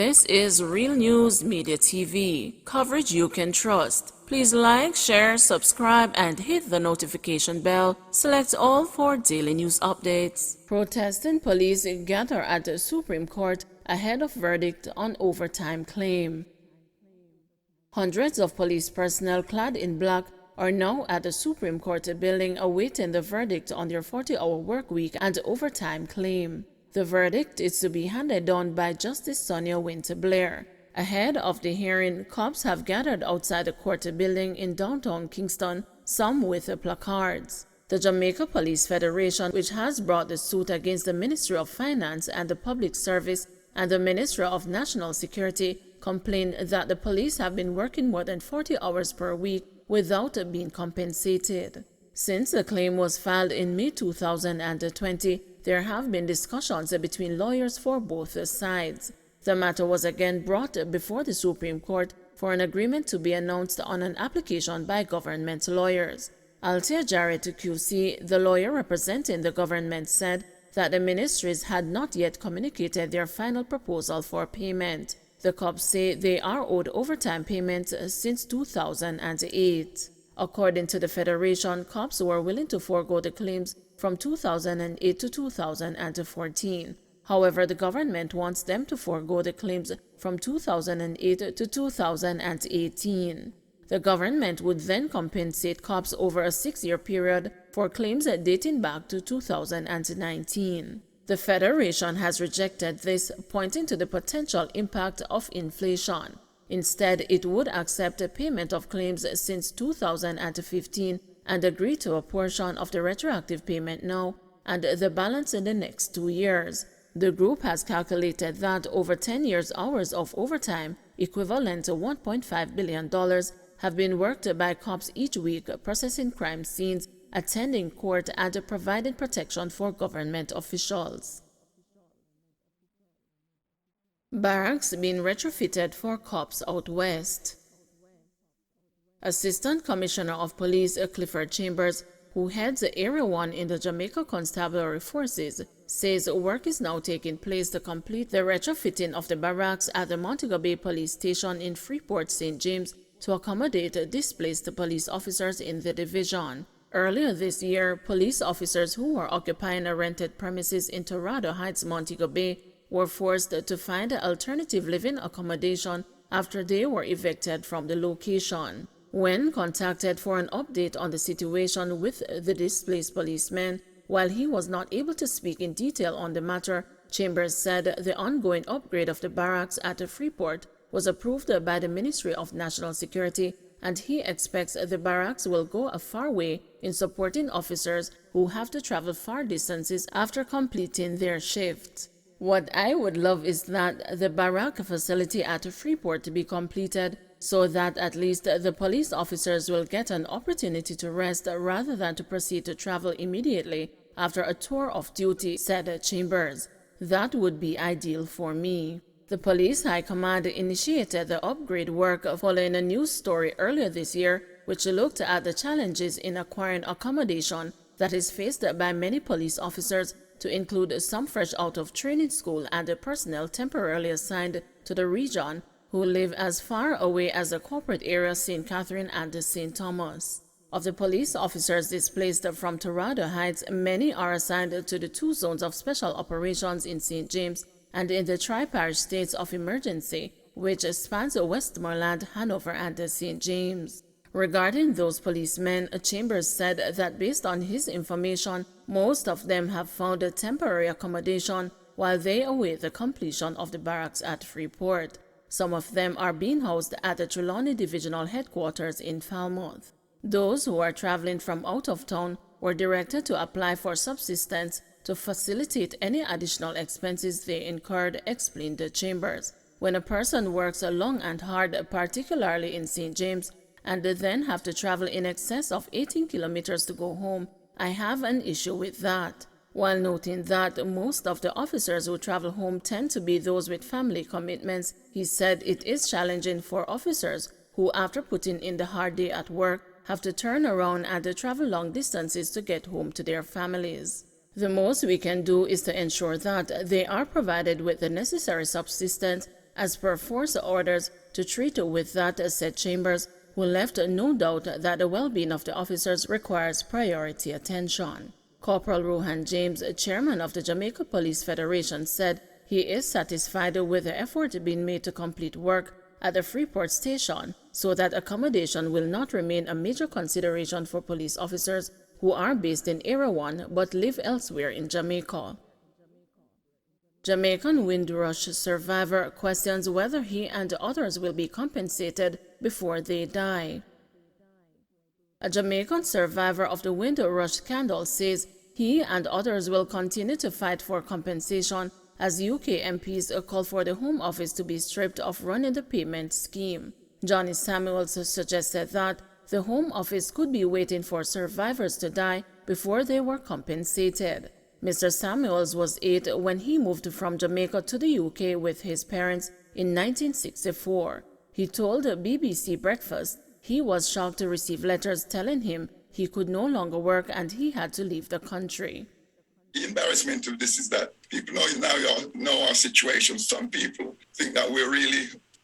This is Real News Media TV, coverage you can trust. Please like, share, subscribe, and hit the notification bell. Select all for daily news updates. Protesting police gather at the Supreme Court ahead of verdict on overtime claim. Hundreds of police personnel clad in black are now at the Supreme Court building awaiting the verdict on their 40-hour work week and overtime claim. The verdict is to be handed down by Justice Sonia Winter Blair. Ahead of the hearing, cops have gathered outside the court building in downtown Kingston, some with placards. The Jamaica Police Federation, which has brought the suit against the Ministry of Finance and the Public Service and the Ministry of National Security, complained that the police have been working more than 40 hours per week without being compensated. Since the claim was filed in May 2020, there have been discussions between lawyers for both sides. The matter was again brought before the Supreme Court for an agreement to be announced on an application by government lawyers. Althea Jarrett QC, the lawyer representing the government, said that the ministries had not yet communicated their final proposal for payment. The cops say they are owed overtime payments since 2008. According to the Federation, cops were willing to forego the claims from 2008 to 2014. However, the government wants them to forego the claims from 2008 to 2018. The government would then compensate cops over a 6-year period for claims dating back to 2019. The Federation has rejected this, pointing to the potential impact of inflation. Instead, it would accept a payment of claims since 2015 and agree to a portion of the retroactive payment now and the balance in the next 2 years. The group has calculated that over 10 years' hours of overtime, equivalent to $1.5 billion, have been worked by cops each week processing crime scenes, attending court, and providing protection for government officials. Barracks being retrofitted for cops out west. Assistant Commissioner of Police Clifford Chambers, who heads Area 1 in the Jamaica Constabulary Forces, says work is now taking place to complete the retrofitting of the barracks at the Montego Bay Police Station in Freeport, St. James, to accommodate displaced police officers in the division. Earlier this year, police officers who were occupying a rented premises in Torrado Heights, Montego Bay, were forced to find alternative living accommodation after they were evicted from the location. When contacted for an update on the situation with the displaced policemen, while he was not able to speak in detail on the matter, Chambers said the ongoing upgrade of the barracks at Freeport was approved by the Ministry of National Security, and he expects the barracks will go a far way in supporting officers who have to travel far distances after completing their shift. What I would love is that the barrack facility at Freeport be completed so that at least the police officers will get an opportunity to rest rather than to proceed to travel immediately after a tour of duty, said Chambers. That would be ideal for me. The Police High Command initiated the upgrade work following a news story earlier this year which looked at the challenges in acquiring accommodation that is faced by many police officers, to include some fresh out of training school and the personnel temporarily assigned to the region who live as far away as the corporate area St. Catherine and St. Thomas. Of the police officers displaced from Torrado Heights, many are assigned to the 2 zones of special operations in St. James and in the tri-parish states of emergency, which spans Westmoreland, Hanover, and St. James. Regarding those policemen, Chambers said that based on his information, most of them have found a temporary accommodation while they await the completion of the barracks at Freeport. Some of them are being housed at the Trelawney Divisional Headquarters in Falmouth. Those who are traveling from out of town were directed to apply for subsistence to facilitate any additional expenses they incurred, explained the Chambers. When a person works long and hard, particularly in St. James, and then have to travel in excess of 18 kilometers to go home, I have an issue with that. While noting that most of the officers who travel home tend to be those with family commitments, he said it is challenging for officers who, after putting in the hard day at work, have to turn around and travel long distances to get home to their families. The most we can do is to ensure that they are provided with the necessary subsistence as per force orders to treat with that, said Chambers, who left no doubt that the well-being of the officers requires priority attention. Corporal Rohan James, chairman of the Jamaica Police Federation, said he is satisfied with the effort being made to complete work at the Freeport station so that accommodation will not remain a major consideration for police officers who are based in Area 1 but live elsewhere in Jamaica. Jamaican Windrush survivor questions whether he and others will be compensated before they die. A Jamaican survivor of the Windrush scandal says he and others will continue to fight for compensation as UK MPs call for the Home Office to be stripped of running the payment scheme. Johnny Samuels suggested that the Home Office could be waiting for survivors to die before they were compensated. Mr. Samuels was 8 when he moved from Jamaica to the UK with his parents in 1964. He told BBC Breakfast he was shocked to receive letters telling him he could no longer work and he had to leave the country. The embarrassment of this is that people know our situation. Some people think that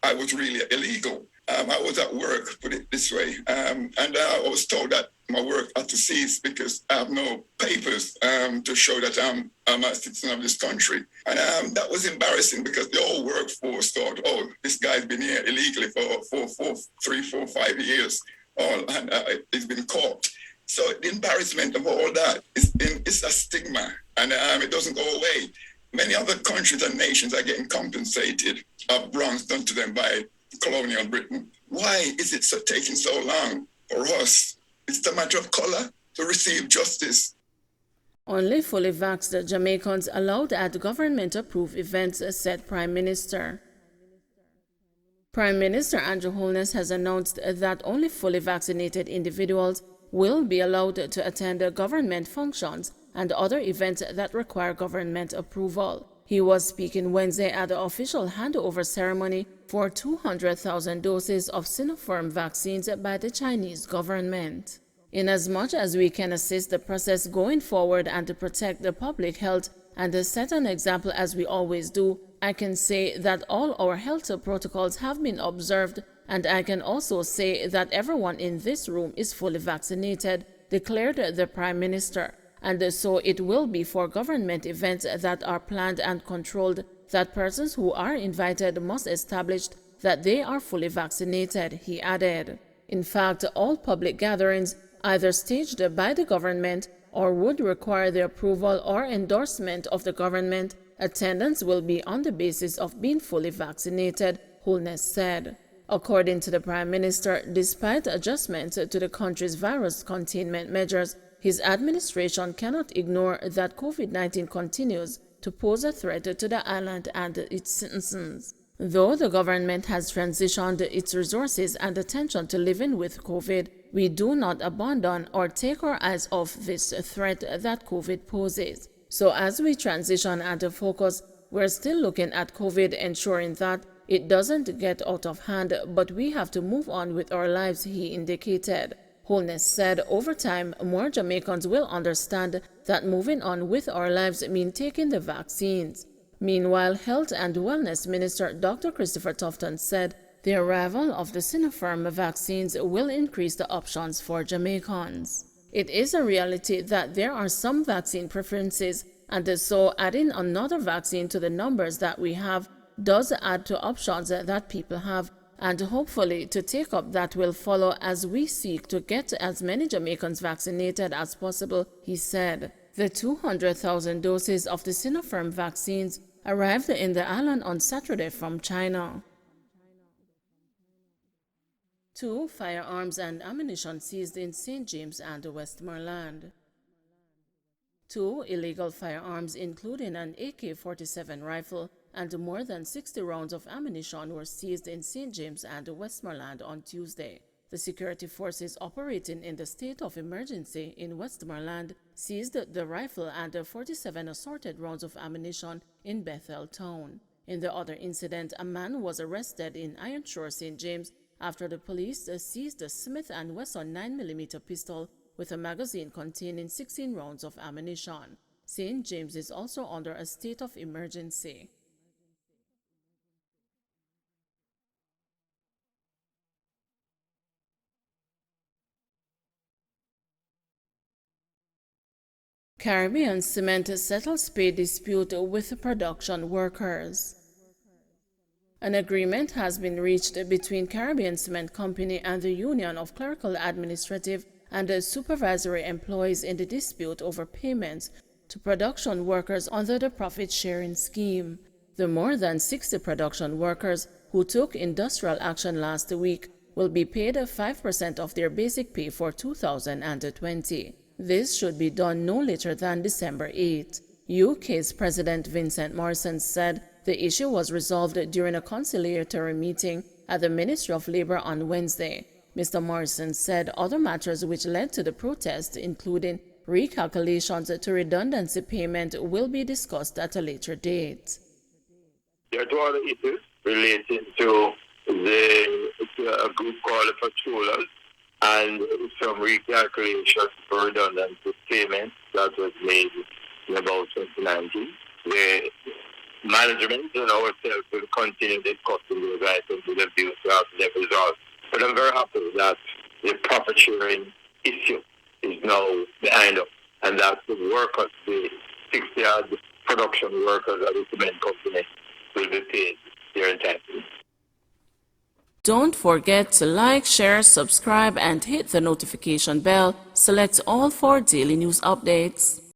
I was really illegal. I was at work, put it this way, and I was told that my work had to cease because I have no papers to show that I'm a citizen of this country. And that was embarrassing because the whole workforce thought, oh, this guy's been here illegally for 3, 4, 5 years, and he's been caught. So the embarrassment of all that is a stigma, and it doesn't go away. Many other countries and nations are getting compensated of wrongs done to them by colonial Britain. Why is it taking so long for us? It's a matter of color to receive justice. Only fully vaxxed Jamaicans allowed at government-approved events, said Prime Minister. Prime Minister Andrew Holness has announced that only fully vaccinated individuals will be allowed to attend government functions and other events that require government approval. He was speaking Wednesday at the official handover ceremony for 200,000 doses of Sinopharm vaccines by the Chinese government. Inasmuch as we can assist the process going forward and to protect the public health and to set an example as we always do, I can say that all our health protocols have been observed, and I can also say that everyone in this room is fully vaccinated, declared the Prime Minister. And so it will be for government events that are planned and controlled that persons who are invited must establish that they are fully vaccinated, he added. In fact, all public gatherings, either staged by the government or would require the approval or endorsement of the government, attendance will be on the basis of being fully vaccinated, Holness said. According to the Prime Minister, despite adjustments to the country's virus containment measures, his administration cannot ignore that COVID-19 continues to pose a threat to the island and its citizens. Though the government has transitioned its resources and attention to living with COVID, we do not abandon or take our eyes off this threat that COVID poses. So as we transition and focus, we're still looking at COVID, ensuring that it doesn't get out of hand, but we have to move on with our lives, he indicated. Holness said over time, more Jamaicans will understand that moving on with our lives means taking the vaccines. Meanwhile, Health and Wellness Minister Dr. Christopher Tufton said the arrival of the Sinopharm vaccines will increase the options for Jamaicans. It is a reality that there are some vaccine preferences, and so adding another vaccine to the numbers that we have does add to options that people have, and hopefully to take up that will follow as we seek to get as many Jamaicans vaccinated as possible, he said. The 200,000 doses of the Sinopharm vaccines arrived in the island on Saturday from China. 2 firearms and ammunition seized in St. James and Westmoreland. 2 illegal firearms, including an AK-47 rifle and more than 60 rounds of ammunition, were seized in St. James and Westmoreland on Tuesday. The security forces operating in the state of emergency in Westmoreland seized the rifle and 47 assorted rounds of ammunition in Bethel town. In the other incident, a man was arrested in Ironshore, St. James, after the police seized a Smith & Wesson 9mm pistol with a magazine containing 16 rounds of ammunition. St. James is also under a state of emergency. Caribbean Cement settles pay dispute with production workers. An agreement has been reached between Caribbean Cement Company and the Union of Clerical Administrative and Supervisory Employees in the dispute over payments to production workers under the profit-sharing scheme. The more than 60 production workers who took industrial action last week will be paid 5% of their basic pay for 2020. This should be done no later than December 8. UK's President Vincent Morrison said the issue was resolved during a conciliatory meeting at the Ministry of Labour on Wednesday. Mr. Morrison said other matters which led to the protest, including recalculations to redundancy payment, will be discussed at a later date. There are two other issues relating to a group called the patrollers and some recalculation for redundancy payments that was made in about 2019. The management and ourselves will continue discussing those items with a view to have them resolved. But I'm very happy that the profit sharing issue is now behind us, and that the workers, the 60-odd production workers at the cement company, will be paid their entitlement. Don't forget to like, share, subscribe, and hit the notification bell. Select all for daily news updates.